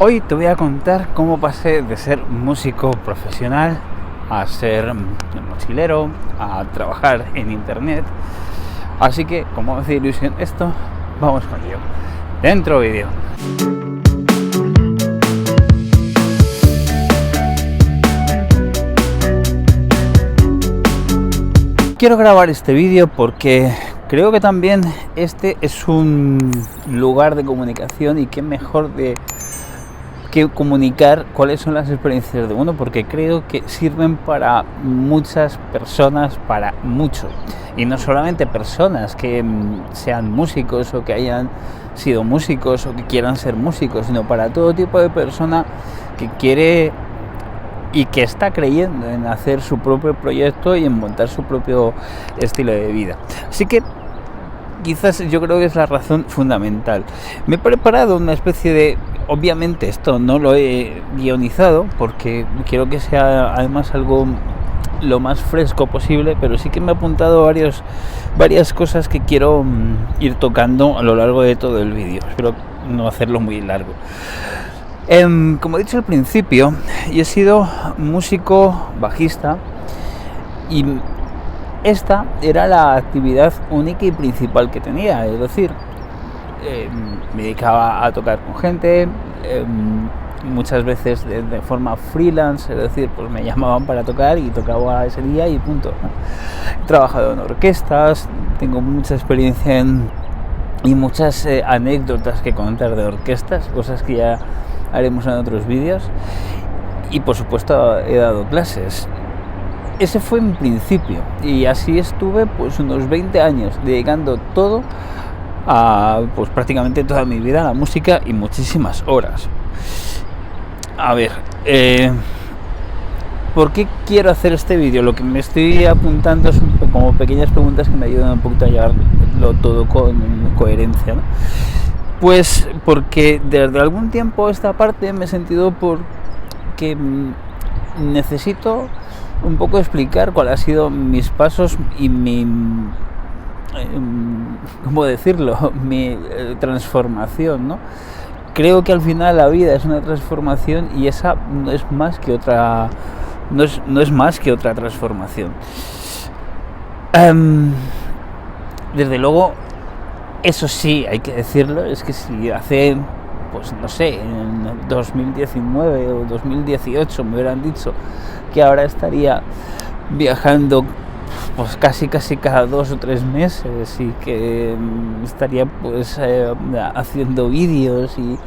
Hoy te voy a contar cómo pasé de ser músico profesional a ser mochilero, a trabajar en internet. Así que, como hace ilusión esto, vamos con ello. Dentro vídeo. Quiero grabar este vídeo porque creo que también este es un lugar de comunicación y qué mejor de que comunicar cuáles son las experiencias de uno, porque creo que sirven para muchas personas, para mucho, y no solamente personas que sean músicos o que hayan sido músicos o que quieran ser músicos, sino para todo tipo de persona que quiere y que está creyendo en hacer su propio proyecto y en montar su propio estilo de vida. Así que quizás yo creo que es la razón fundamental. Me he preparado una especie de... Obviamente esto no lo he guionizado porque quiero que sea además algo lo más fresco posible, pero sí que me he apuntado varias cosas que quiero ir tocando a lo largo de todo el vídeo. Espero no hacerlo muy largo. Como he dicho al principio, yo he sido músico bajista y esta era la actividad única y principal que tenía, es decir, me dedicaba a tocar con gente, muchas veces de forma freelance, es decir, pues me llamaban para tocar y tocaba ese día y punto, ¿no? He trabajado en orquestas, tengo mucha experiencia y muchas anécdotas que contar de orquestas, cosas que ya haremos en otros vídeos, y por supuesto he dado clases. Ese fue mi principio y así estuve pues unos 20 años dedicando todo a pues prácticamente toda mi vida a la música y muchísimas horas. A ver, ¿por qué quiero hacer este vídeo? Lo que me estoy apuntando es como pequeñas preguntas que me ayudan un poquito a llevarlo todo con coherencia, ¿no? Pues porque desde algún tiempo esta parte me he sentido porque necesito un poco explicar cuáles han sido mis pasos y ¿cómo decirlo? Mi transformación, ¿no? Creo que al final la vida es una transformación y esa no es más que otra, no es más que otra transformación. Desde luego, eso sí, hay que decirlo, es que si hace, pues no sé, en 2019 o 2018 me hubieran dicho que ahora estaría viajando pues casi cada 2 o 3 meses y que estaría pues haciendo vídeos y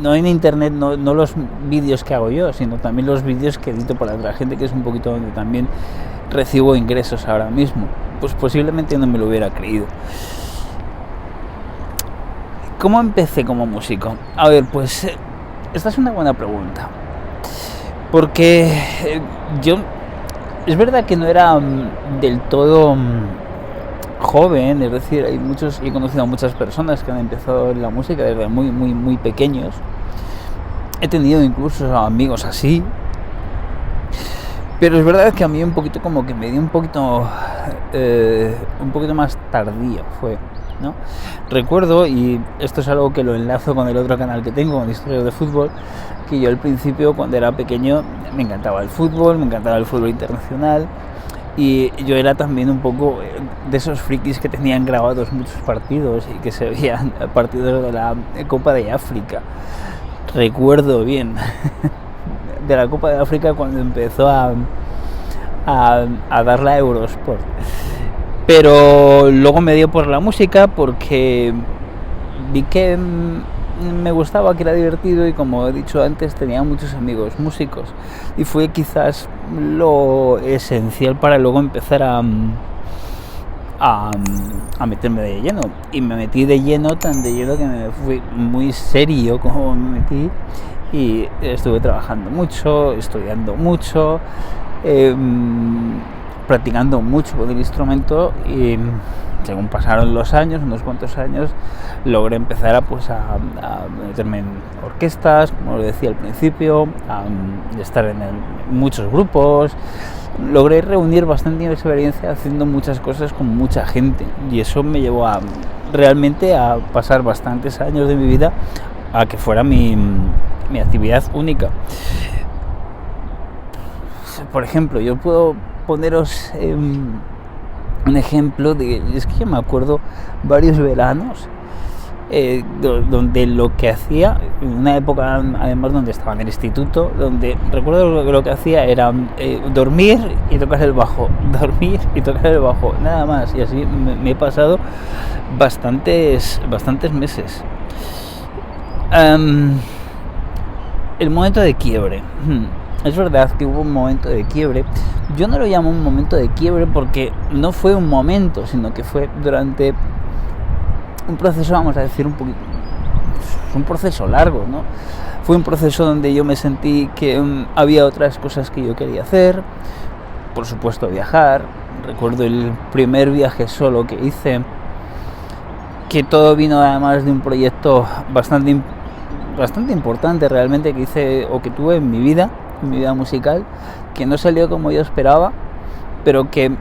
no en internet, no los vídeos que hago yo, sino también los vídeos que edito para otra gente, que es un poquito donde también recibo ingresos ahora mismo, pues posiblemente no me lo hubiera creído. ¿Cómo empecé como músico? A ver, pues esta es una buena pregunta, porque yo es verdad que no era del todo joven, es decir, he conocido a muchas personas que han empezado en la música desde muy pequeños. He tenido incluso amigos así, pero es verdad que a mí un poquito como que me dio un poquito más tardío fue, ¿no? Recuerdo, y esto es algo que lo enlazo con el otro canal que tengo, con Historias de Fútbol, que yo al principio, cuando era pequeño, me encantaba el fútbol internacional, y yo era también un poco de esos frikis que tenían grabados muchos partidos y que se veían partidos de la Copa de África. Recuerdo bien de la Copa de África cuando empezó a dar la Eurosport. Pero luego me dio por la música porque vi que me gustaba, que era divertido, y como he dicho antes, tenía muchos amigos músicos y fue quizás lo esencial para luego empezar a meterme de lleno, y me metí de lleno, tan de lleno que me fui muy serio como me metí, y estuve trabajando mucho, estudiando mucho, practicando mucho con el instrumento, y según pasaron los años, unos cuantos años, logré empezar a meterme en orquestas, como lo decía al principio, a estar en muchos grupos. Logré reunir bastante experiencia haciendo muchas cosas con mucha gente, y eso me llevó realmente a pasar bastantes años de mi vida a que fuera mi actividad única. Por ejemplo, yo puedo poneros un ejemplo es que yo me acuerdo varios veranos donde lo que hacía, en una época además donde estaba en el instituto, donde recuerdo lo que hacía era dormir y tocar el bajo, dormir y tocar el bajo, nada más, y así me he pasado bastantes meses. El momento de quiebre. Es verdad que hubo un momento de quiebre. Yo no lo llamo un momento de quiebre porque no fue un momento, sino que fue durante un proceso, vamos a decir, un proceso largo, ¿no? Fue un proceso donde yo me sentí que había otras cosas que yo quería hacer. Por supuesto, viajar. Recuerdo el primer viaje solo que hice, que todo vino además de un proyecto bastante importante realmente que hice o que tuve en mi vida musical, que no salió como yo esperaba, pero que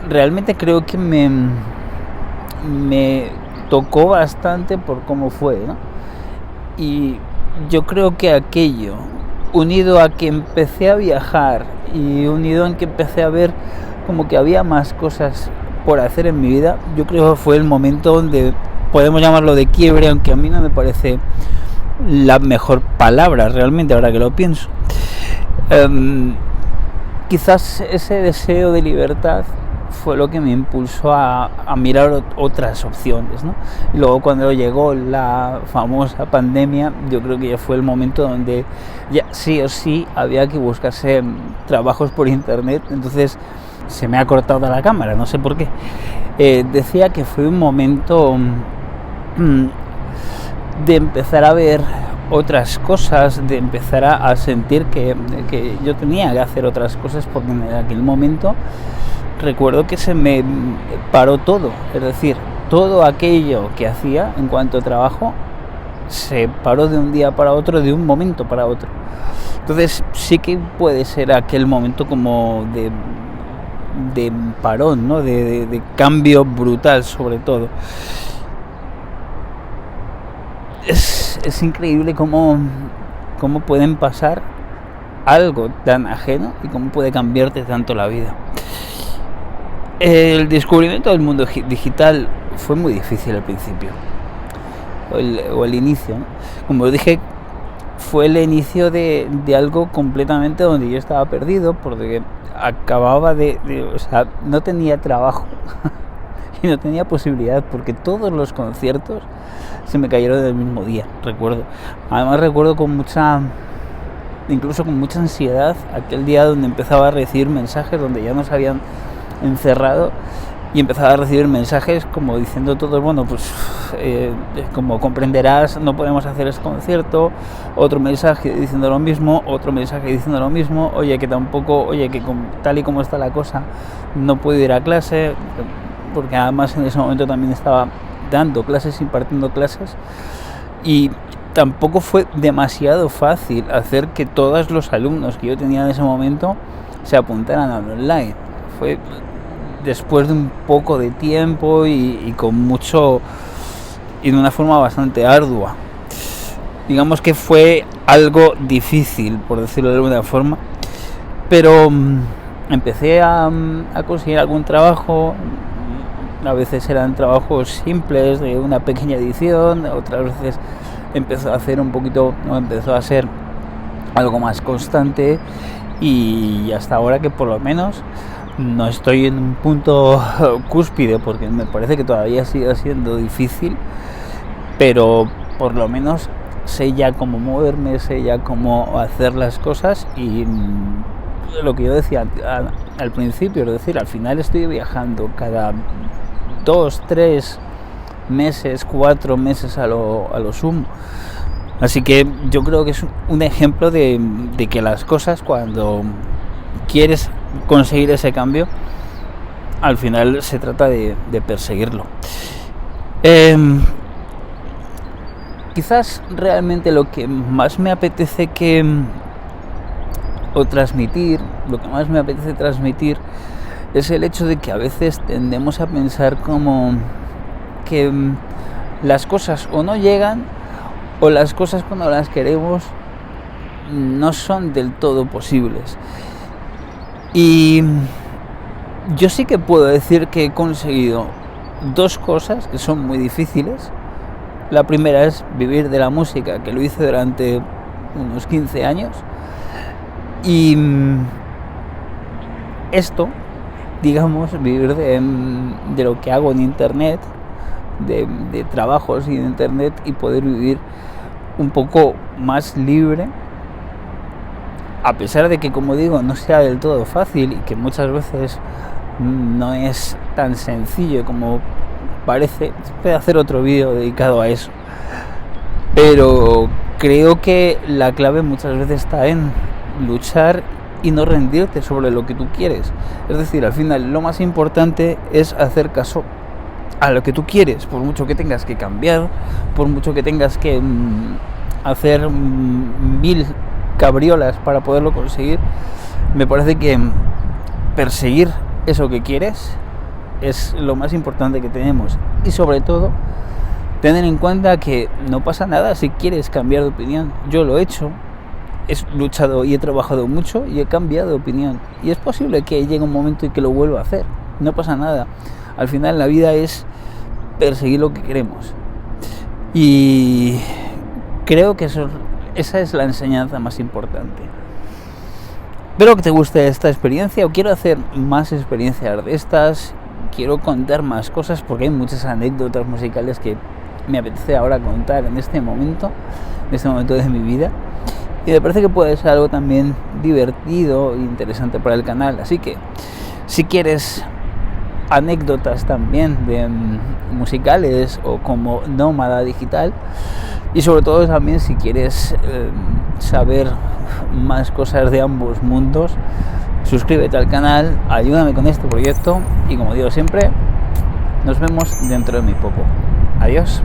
realmente creo que me tocó bastante por cómo fue, ¿no? Y yo creo que aquello, unido a que empecé a viajar y unido en que empecé a ver como que había más cosas por hacer en mi vida, yo creo que fue el momento donde podemos llamarlo de quiebre, aunque a mí no me parece la mejor palabra realmente ahora que lo pienso. Quizás ese deseo de libertad fue lo que me impulsó a mirar otras opciones, ¿no? Y luego cuando llegó la famosa pandemia, yo creo que ya fue el momento donde ya sí o sí había que buscarse trabajos por internet. Entonces se me ha cortado la cámara, no sé por qué. Decía que fue un momento de empezar a ver otras cosas, de empezar a sentir que yo tenía que hacer otras cosas, porque en aquel momento recuerdo que se me paró todo, es decir, todo aquello que hacía en cuanto a trabajo se paró de un día para otro, de un momento para otro. Entonces sí que puede ser aquel momento como de parón, ¿no? de cambio brutal sobre todo. Es increíble cómo pueden pasar algo tan ajeno y cómo puede cambiarte tanto la vida. El descubrimiento del mundo digital fue muy difícil al principio, o el inicio, ¿no? Como dije, fue el inicio de algo completamente donde yo estaba perdido, porque acababa o sea, no tenía trabajo y no tenía posibilidad, porque todos los conciertos se me cayeron del mismo día, recuerdo. Además recuerdo incluso con mucha ansiedad aquel día donde empezaba a recibir mensajes, donde ya nos habían encerrado, y empezaba a recibir mensajes como diciendo todos, bueno, pues como comprenderás, no podemos hacer este concierto. Otro mensaje diciendo lo mismo, otro mensaje diciendo lo mismo, oye, que tal y como está la cosa no puedo ir a clase, porque además en ese momento también estaba dando clases, impartiendo clases, y tampoco fue demasiado fácil hacer que todos los alumnos que yo tenía en ese momento se apuntaran al online. Fue después de un poco de tiempo y con mucho, y de una forma bastante ardua. Digamos que fue algo difícil, por decirlo de alguna forma, pero empecé a conseguir algún trabajo. A veces eran trabajos simples de una pequeña edición, otras veces empezó a ser algo más constante, y hasta ahora que por lo menos no estoy en un punto cúspide, porque me parece que todavía sigue siendo difícil, pero por lo menos sé ya cómo moverme, sé ya cómo hacer las cosas, y lo que yo decía al principio, es decir, al final estoy viajando cada 2, 3 meses, 4 meses a lo sumo. Así que yo creo que es un ejemplo de que las cosas, cuando quieres conseguir ese cambio, al final se trata de perseguirlo. Quizás realmente lo que más me apetece transmitir es el hecho de que a veces tendemos a pensar como que las cosas o no llegan o las cosas cuando las queremos no son del todo posibles. Y yo sí que puedo decir que he conseguido dos cosas que son muy difíciles. La primera es vivir de la música, que lo hice durante unos 15 años. Y esto, digamos, vivir de lo que hago en internet, de trabajos y de internet, y poder vivir un poco más libre, a pesar de que, como digo, no sea del todo fácil y que muchas veces no es tan sencillo como parece. Puedo hacer otro vídeo dedicado a eso, pero creo que la clave muchas veces está en luchar y no rendirte sobre lo que tú quieres. Es decir, al final lo más importante es hacer caso a lo que tú quieres, por mucho que tengas que cambiar, por mucho que tengas que hacer 1000 cabriolas para poderlo conseguir. Me parece que perseguir eso que quieres es lo más importante que tenemos, y sobre todo tener en cuenta que no pasa nada si quieres cambiar de opinión. Yo lo he hecho, he luchado y he trabajado mucho y he cambiado de opinión, y es posible que llegue un momento y que lo vuelva a hacer. No pasa nada. Al final la vida es perseguir lo que queremos, y creo que esa es la enseñanza más importante. Espero que te guste esta experiencia, o quiero hacer más experiencias de estas. Quiero contar más cosas porque hay muchas anécdotas musicales que me apetece ahora contar en este momento de mi vida, y me parece que puede ser algo también divertido e interesante para el canal. Así que si quieres anécdotas también de musicales o como nómada digital, y sobre todo también si quieres saber más cosas de ambos mundos, suscríbete al canal, ayúdame con este proyecto, y como digo siempre, nos vemos dentro de muy poco. Adiós.